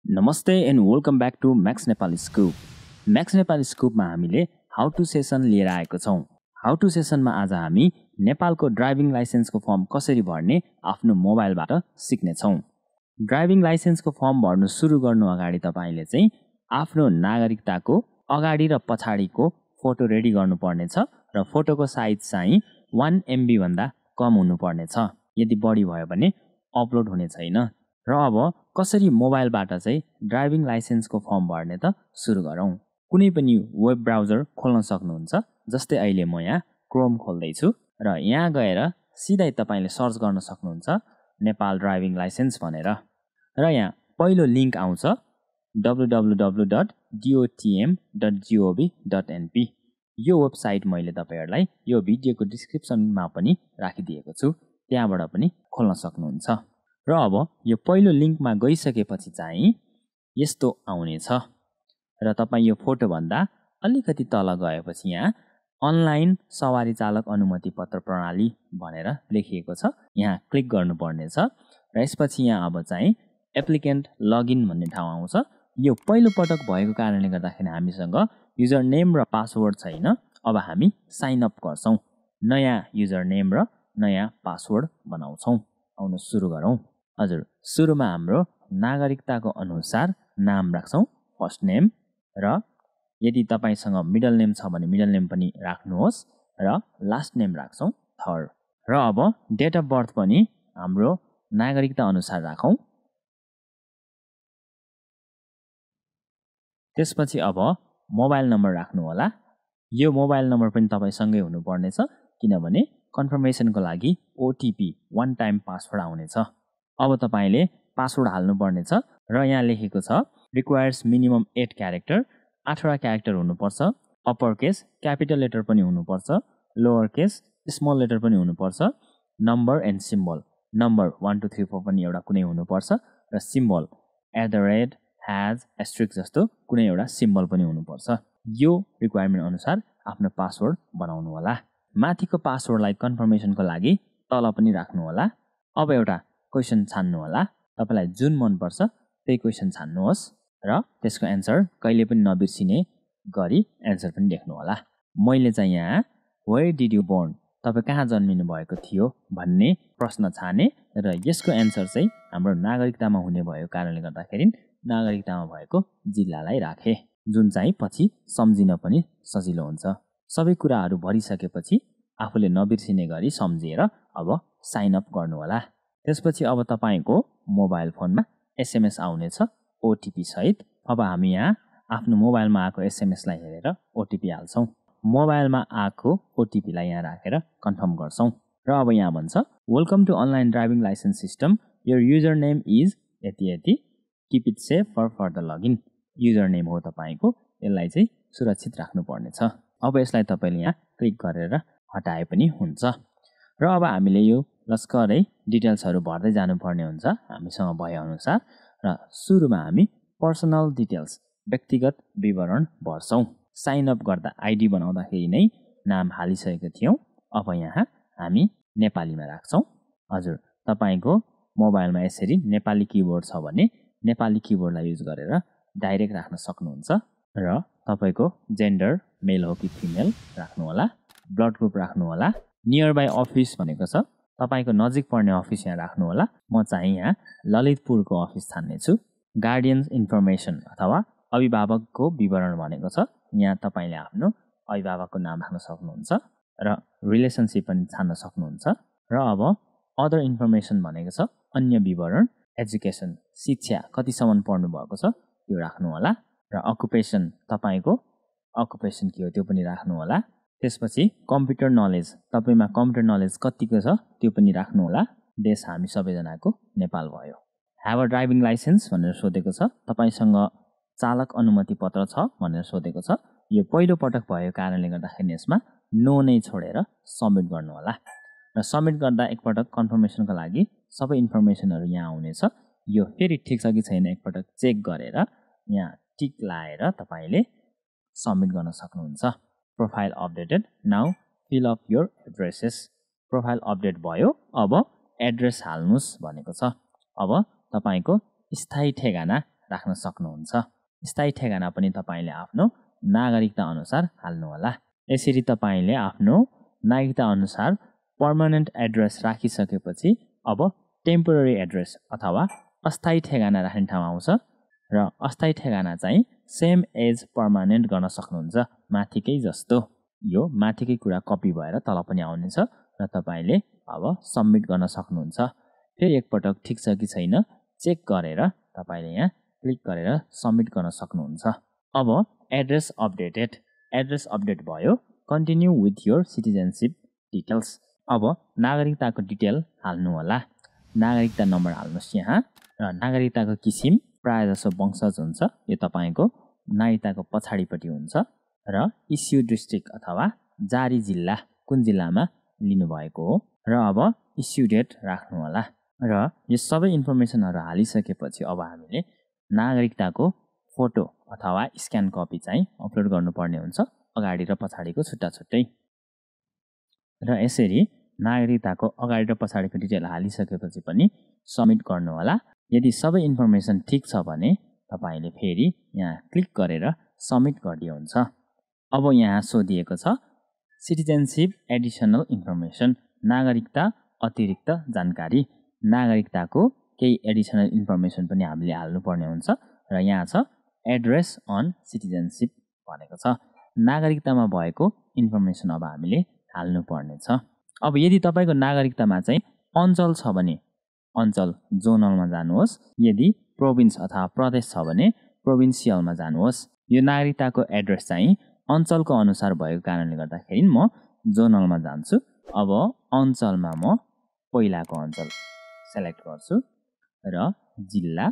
नमस्ते and welcome back to Max Nepali scoop. Max Nepali स्कुपमा हामीले हाउ टु सेसन लिएर आएको छौँ। हाउ टु सेसनमा आज हामी नेपालको ड्राइभिङ लाइसेन्सको फर्म कसरी भर्ने आफ्नो मोबाइलबाट सिक्नेछौँ। ड्राइभिङ लाइसेन्सको फर्म भर्नु सुरु गर्नु अगाडि तपाईँले चाहिँ आफ्नो नागरिकताको अगाडि र पछाडिको फोटो रेडी गर्नुपर्नेछ र फोटोको साइज चाहिँ 1 MB भन्दा कम हुनुपर्नेछ। यदि बढी भयो भने अपलोड हुने छैन। र अब कसरी मोबाइलबाट चाहिँ ड्राइभिङ लाइसेन्सको फर्म भर्ने त सुरु गरौँ। कुनै पनि वेब ब्राउजर खोल्न सक्नुहुन्छ। जस्तै अहिले म यहाँ क्रोम खोल्दैछु र यहाँ गएर सिधै तपाईँले सर्च गर्न सक्नुहुन्छ नेपाल ड्राइभिङ लाइसेन्स भनेर। र यहाँ पहिलो लिङ्क आउँछ www.dotm.gov.np। यो वेबसाइट मैले तपाईँहरूलाई यो भिडियोको डिस्क्रिप्सनमा पनि राखिदिएको छु, त्यहाँबाट पनि खोल्न सक्नुहुन्छ। र अब यो पहिलो लिङ्कमा गइसकेपछि चाहिँ यस्तो आउनेछ र तपाईँ यो फोटोभन्दा अलिकति तल गएपछि यहाँ अनलाइन सवारी चालक अनुमति पत्र प्रणाली भनेर लेखिएको छ, यहाँ क्लिक गर्नुपर्नेछ। र यसपछि यहाँ अब चाहिँ एप्लिकेन्ट लगइन भन्ने ठाउँ आउँछ। यो पहिलो पटक भएको कारणले गर्दाखेरि हामीसँग युजर नेम र पासवर्ड छैन। अब हामी साइन अप गर्छौँ, नयाँ युजर नेम र नयाँ पासवर्ड बनाउँछौँ। आउनु सुरु गरौँ। हजुर, सुरुमा हाम्रो नागरिकताको अनुसार नाम राख्छौँ, फर्स्ट नेम, र यदि तपाईँसँग मिडल नेम छ भने मिडल नेम पनि राख्नुहोस् र लास्ट नेम राख्छौँ, थर्ड। र अब डेट अफ बर्थ पनि हाम्रो नागरिकता अनुसार राखौँ। त्यसपछि अब मोबाइल नम्बर राख्नु होला। यो मोबाइल नम्बर पनि तपाईँसँगै हुनुपर्नेछ, किनभने कन्फर्मेसनको लागि ओटिपी वान टाइम पासवर्ड आउनेछ। अब तपाईँले पासवर्ड हाल्नुपर्नेछ र यहाँ लेखेको छ रिक्वायर्स मिनिमम 8 क्यारेक्टर, 8वटा क्यारेक्टर हुनुपर्छ। अप्पर केस क्यापिटल लेटर पनि हुनुपर्छ, लोवर केस स्मल लेटर पनि हुनुपर्छ। नम्बर एन्ड सिम्बल, नम्बर 1 2 3 4 पनि एउटा कुनै हुनुपर्छ र सिम्बल @ ह्याज एस्ट्रिक जस्तो कुनै एउटा सिम्बल पनि हुनुपर्छ। यो रिक्वायरमेन्ट अनुसार आफ्नो पासवर्ड बनाउनु होला। माथिको पासवर्डलाई कन्फर्मेसनको लागि तल पनि राख्नु होला। अब एउटा क्वेसन छान्नु होला, तपाईँलाई जुन मनपर्छ त्यही क्वेसन छान्नुहोस् र त्यसको एन्सर कहिले पनि नबिर्सिने गरी एन्सर पनि लेख्नु होला। मैले चाहिँ यहाँ वेयर डिड यु बोर्न, तपाईँ कहाँ जन्मिनु भएको थियो भन्ने प्रश्न छाने र यसको एन्सर चाहिँ हाम्रो नागरिकतामा हुने भएको कारणले गर्दाखेरि नागरिकतामा भएको जिल्लालाई राखे, जुन चाहिँ पछि सम्झिन पनि सजिलो हुन्छ। सबै कुराहरू भरिसकेपछि आफूले नबिर्सिने गरी सम्झिएर अब साइन अप गर्नु होला। त्यसपछि अब तपाईँको मोबाइल फोनमा SMS आउनेछ ओटिपी सहित। अब हामी यहाँ आफ्नो मोबाइलमा आएको SMSलाई हेरेर ओटिपी हाल्छौँ। मोबाइलमा आएको ओटिपीलाई यहाँ राखेर कन्फर्म गर्छौँ। र अब यहाँ भन्छ welcome to online driving licence system, your user name is यति यति, keep it safe for further login. User name हो तपाईँको, यसलाई चाहिँ सुरक्षित राख्नुपर्नेछ। अब यसलाई तपाईँले यहाँ क्लिक गरेर हटाए पनि हुन्छ। र अब हामीले यो लस्करै डिटेल्सहरू भर्दै जानुपर्ने हुन्छ हामीसँग भएअनुसार। र सुरुमा हामी पर्सनल डिटेल्स व्यक्तिगत विवरण भर्छौँ। साइन अप गर्दा आइडी बनाउँदाखेरि नै नाम हालिसकेको थियौँ। अब यहाँ हामी नेपालीमा राख्छौँ। हजुर, तपाईँको मोबाइलमा यसरी नेपाली किबोर्ड छ भने नेपाली किबोर्डलाई युज गरेर डाइरेक्ट राख्न सक्नुहुन्छ। र तपाईँको जेन्डर मेल हो कि फिमेल राख्नु होला। ब्लड ग्रुप राख्नु होला। नियर बाई अफिस भनेको छ, तपाईँको नजिक पर्ने अफिस यहाँ राख्नु होला। म चाहिँ यहाँ ललितपुरको अफिस छान्नेछु। गार्डियन्स इन्फर्मेसन अथवा अभिभावकको विवरण भनेको छ, यहाँ तपाईँले आफ्नो अभिभावकको नाम राख्न सक्नुहुन्छ र रिलेसनसिप पनि छान्न सक्नुहुन्छ। र अब अदर इन्फर्मेसन भनेको छ अन्य विवरण, एजुकेसन शिक्षा कतिसम्म पढ्नु भएको छ त्यो राख्नु होला। र अकुपेसन तपाईँको अकुपेसन के हो त्यो पनि राख्नु होला। त्यसपछि कम्प्युटर नलेज, तपाईँमा कम्प्युटर नलेज कतिको छ त्यो पनि राख्नु होला। देश हामी सबैजनाको नेपाल भयो। ह्याभ अ ड्राइभिङ लाइसेन्स भनेर सोधेको छ, तपाईँसँग चालक अनुमति पत्र छ भनेर सोधेको छ। यो पहिलो पटक भएको कारणले गर्दाखेरि यसमा नो नै छोडेर सबमिट गर्नु होला। र सबमिट गर्दा एकपटक कन्फर्मेसनको लागि सबै इन्फर्मेसनहरू यहाँ आउनेछ। यो फेरि ठिक छ कि छैन एकपटक चेक गरेर यहाँ टिक लाएर तपाईँले सबमिट गर्न सक्नुहुन्छ। Profile updated, now fill up your addresses. Profile update भयो, अब एड्रेस हाल्नुहोस् भनेको छ। अब तपाईँको स्थायी ठेगाना राख्न सक्नुहुन्छ। स्थायी ठेगाना पनि तपाईले आफ्नो नागरिकता अनुसार हाल्नु होला। यसरी तपाईले आफ्नो नागरिकता अनुसार पर्मानेन्ट एड्रेस राखिसकेपछि अब टेम्पोररी एड्रेस अथवा अस्थायी ठेगाना राख्ने ठाउँ आउँछ र अस्थायी ठेगाना चाहिँ सेम एज पर्मानेन्ट गर्न सक्नुहुन्छ, माथिकै जस्तो। यो माथिकै कुरा कपी भएर तल पनि आउनेछ र तपाईले अब सबमिट गर्न सक्नुहुन्छ। फेरि एकपटक ठिक छ कि छैन चेक गरेर तपाईले यहाँ क्लिक गरेर सबमिट गर्न सक्नुहुन्छ। अब एड्रेस अपडेट भयो। Continue with your citizenship details. अब नागरिकताको डिटेल हाल्नु होला। नागरिकता नम्बर हाल्नुहोस् यहाँ र नागरिकताको किसिम प्रायः जसो वंशज हुन्छ, यो तपाईको नागरिकताको पछाडिपट्टि हुन्छ र इस्यु डिस्ट्रिक्ट अथवा जारी जिल्ला कुन जिल्लामा लिनुभएको हो र अब इस्यु डेट राख्नु होला। र यो सबै इन्फर्मेसनहरू हालिसकेपछि अब हामीले नागरिकताको फोटो अथवा स्क्यान कपी चाहिँ अपलोड गर्नुपर्ने हुन्छ, अगाडि र पछाडिको छुट्टा छुट्टै। र यसरी नागरिकताको अगाडि र पछाडिको डिटेल हालिसकेपछि पनि सबमिट गर्नु होला। यदि सबै इन्फर्मेसन ठिक छ भने तपाईले फेरि यहाँ क्लिक गरेर सबमिट गरिदिए हुन्छ। अब यहाँ सोधिएको छ सिटिजनशिप एडिसनल इन्फर्मेसन, नागरिकता अतिरिक्त जानकारी। नागरिकताको केही एडिसनल इन्फर्मेसन पनि हामीले हाल्नुपर्ने हुन्छ र यहाँ छ एड्रेस अन सिटिजनशिप भनेको छ। नागरिकतामा भएको इन्फर्मेसन अब हामीले हाल्नुपर्ने छ। अब यदि तपाईको नागरिकतामा चाहिँ अञ्चल छ भने अञ्चल जोनलमा जानुहोस्, यदि प्रोभिन्स अथवा प्रदेश छ भने प्रोभिन्सियलमा जानुहोस्। यो नागरिकताको एड्रेस चाहिँ अञ्चलको अनुसार भएको कारणले गर्दाखेरि म जोनलमा जान्छु। अब अञ्चलमा म पहिलाको अञ्चल सेलेक्ट गर्छु र जिल्ला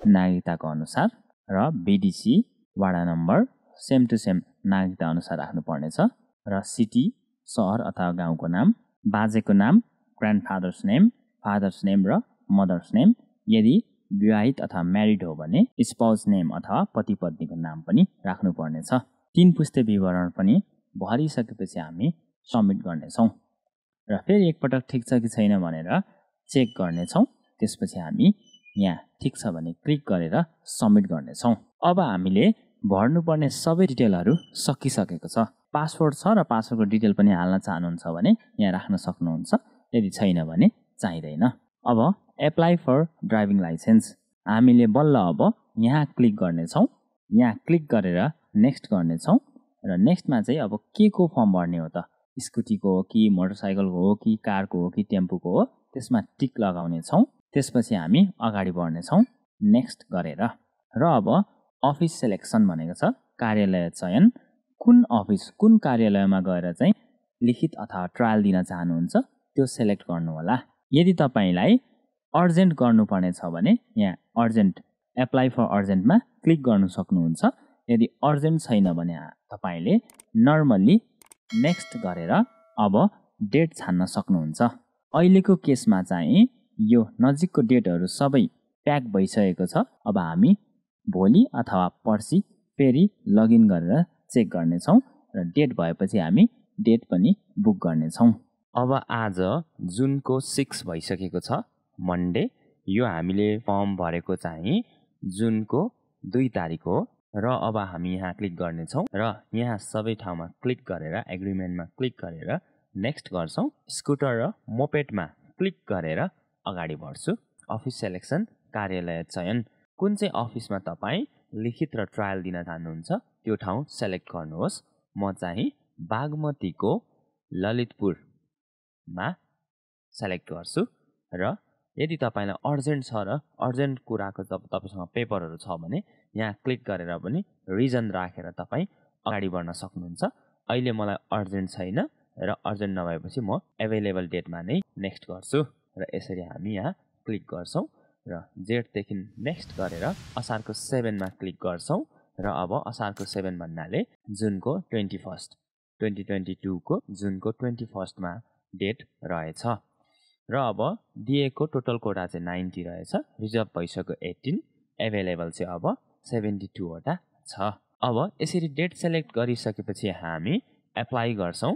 नागरिकताको अनुसार र बीडीसी वडा नम्बर सेम टु सेम नागरिकता अनुसार राख्नुपर्नेछ र सिटी सहर अथवा गाउँको नाम, बाजेको नाम, ग्रान्डफादर्स नेम, फादर्स नेम र मदर्स नेम। यदि विवाहित अथवा म्यारिड हो भने स्पाउस नेम अथवा पति पत्नीको नाम पनि राख्नुपर्नेछ। 3 पुस्ते विवरण पनि भरिसकेपछि हामी सबमिट गर्नेछौँ र फेरि एकपटक ठिक छ कि छैन भनेर चेक गर्नेछौँ। त्यसपछि हामी यहाँ ठिक छ भने क्लिक गरेर सबमिट गर्नेछौँ। अब हामीले भर्नुपर्ने सबै डिटेलहरू सकिसकेको छ। पासवर्ड छ र पासवर्डको डिटेल पनि हाल्न चाहनुहुन्छ भने यहाँ राख्न सक्नुहुन्छ, यदि छैन भने चाहिँदैन। अब एप्लाई फर ड्राइभिङ लाइसेन्स हामीले बल्ल अब यहाँ क्लिक गर्नेछौँ। यहाँ क्लिक गरेर नेक्स्ट गर्नेछौँ र नेक्स्टमा चाहिँ अब के को फर्म भर्ने हो त, स्कुटीको हो कि मोटरसाइकलको हो कि कारको हो कि टेम्पूको हो, त्यसमा टिक लगाउने छौँ। त्यसपछि हामी अगाडि बढ्नेछौँ नेक्स्ट गरेर। र अब अफिस सेलेक्सन भनेको छ कार्यालय चयन। कुन अफिस कुन कार्यालयमा गएर चाहिँ लिखित अथवा ट्रायल दिन चाहनुहुन्छ त्यो सेलेक्ट गर्नु होला। यदि तपाईलाई अर्जेन्ट गर्नुपर्ने छ भने यहाँ अर्जेन्ट एप्लाई फर अर्जेन्टमा क्लिक गर्नु सक्नुहुन्छ। यदि अर्जेन्ट छैन भने तपाईले नर्मली नेक्स्ट गरेर अब डेट छान्न सक्नुहुन्छ। अहिलेको केसमा चाहिँ यो नजिकको डेटहरू सबै प्याक भइसकेको छ। अब हामी भोलि अथवा पर्सि फेरि लगइन गरेर चेक गर्नेछौँ र डेट भएपछि हामी डेट पनि बुक गर्नेछौँ। अब आज जुनको 6 भइसकेको छ, मन्डे। यो हामीले फर्म भरेको चाहिँ जुनको 2 तारिक हो र अब हामी यहाँ क्लिक गर्नेछौँ र यहाँ सबै ठाउँमा क्लिक गरेर एग्रिमेन्टमा क्लिक गरेर नेक्स्ट गर्छौँ। स्कुटर र मोपेडमा क्लिक गरेर अगाडि बढ्छु। अफिस सेलेक्सन कार्यालय चयन, कुन चाहिँ अफिसमा तपाईँ लिखित र ट्रायल दिन चाहनुहुन्छ त्यो ठाउँ सेलेक्ट गर्नुहोस्। म चाहिँ बागमतीको ललितपुरमा सेलेक्ट गर्छु र यदि तपाईलाई अर्जेन्ट छ र अर्जेन्ट कुराको जब तपाईसँग पेपरहरू छ भने यहाँ क्लिक गरेर पनि रिजन राखेर तपाईँ अगाडि बढ्न सक्नुहुन्छ। अहिले मलाई अर्जेन्ट छैन र अर्जेन्ट नभएपछि म एभाइलेबल डेटमा नै नेक्स्ट गर्छु र यसरी हामी यहाँ क्लिक गर्छौँ र जेठदेखि नेक्स्ट गरेर असारको 7मा क्लिक गर्छौँ र अब असारको 7 भन्नाले जुनको 21 2022 को जुनको 21मा डेट रहेछ र अब दिएको टोटल कोटा चाहिँ 90 रहेछ, रिजर्भ भइसक्यो 18, एभाइलेबल चाहिँ अब 72 वटा छ। अब यसरी डेट सेलेक्ट गरिसकेपछि हामी एप्लाई गर्छौँ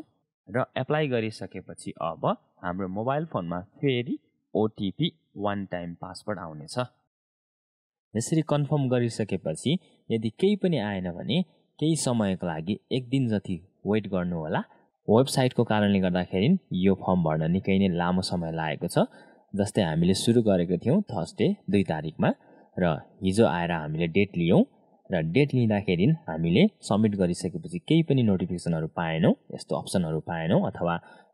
र एप्लाई गरिसकेपछि अब हाम्रो मोबाइल फोनमा फेरि ओटिपी 1 टाइम पासवर्ड आउनेछ। यसरी कन्फर्म गरिसकेपछि यदि केही पनि आएन भने केही समयको लागि 1 दिन जति वेट गर्नु होला। वेबसाइटको कारणले गर्दाखेरि यो फर्म भर्न निकै नै लामो समय लागेको छ। जस्तै हामीले सुरु गरेको थियौं थर्सडे 2 तारिखमा र हिजो आएर हामीले डेट लियौं र डेट लिँदाखेरि हामीले सबमिट गरिसकेपछि केही पनि नोटिफिकेसनहरु पाएनौं, यस्तो अप्सनहरु पाएनौं अथवा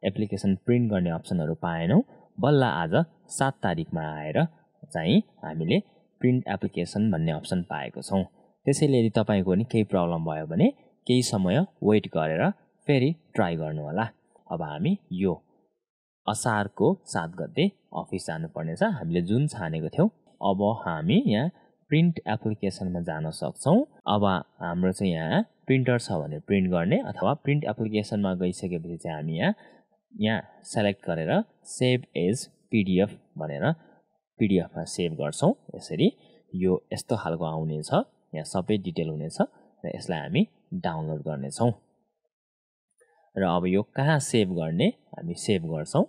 एप्लिकेसन प्रिन्ट गर्ने अप्सनहरु पाएनौं। बल्ल आज 7 तारिखमा आएर चाहिँ हामीले प्रिन्ट एप्लिकेसन भन्ने अप्सन पाएको छौं। त्यसैले यदि तपाईको पनि केही प्रब्लम भयो भने केही समय वेट गरेर फेरि ट्राई गर्नु होला। अब हामी यो असारको 7 गते अफिस जानुपर्ने छ। हामीले जुन छानेको थियौं अब हामी यहाँ प्रिन्ट एप्लिकेसनमा जान सक्छौं। अब हाम्रो चाहिँ यहाँ प्रिन्टर छ भने प्रिन्ट गर्ने अथवा प्रिन्ट एप्लिकेसनमा गइसकेपछि चाहिँ हामी यहाँ सेलेक्ट गरेर सेभ एज पीडीएफ भनेर पीडीएफमा सेभ गर्छौं। यसरी यो यस्तो खालको आउने छ, यहाँ सबै डिटेल हुनेछ र यसलाई हामी डाउनलोड गर्ने छौं। र अब यो कहाँ सेभ गर्ने हामी सेभ गर्छौं।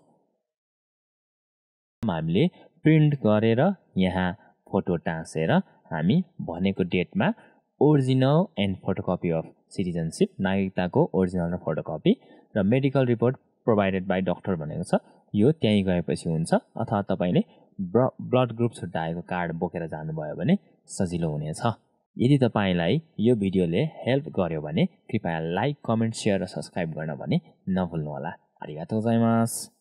हामीले प्रिन्ट गरेर यहाँ फोटो टाँसेर हामी भनेको डेटमा original and photocopy of citizenship नागरिकताको ओरिजिनल र फोटोकपी र medical report provided by doctor भनेको छ, यो त्यही गएपछि हुन्छ। अथवा तपाईले ब्लड ग्रुप छुट्याएको कार्ड बोकेर जानुभयो भने सजिलो हुनेछ। यदि तपाईलाई यो भिडियोले हेल्प गर्यो भने कृपया लाइक, कमेन्ट, शेयर र सब्स्क्राइब गर्न भने नभुल्नु होला। आरिगातो गोजाइमासु।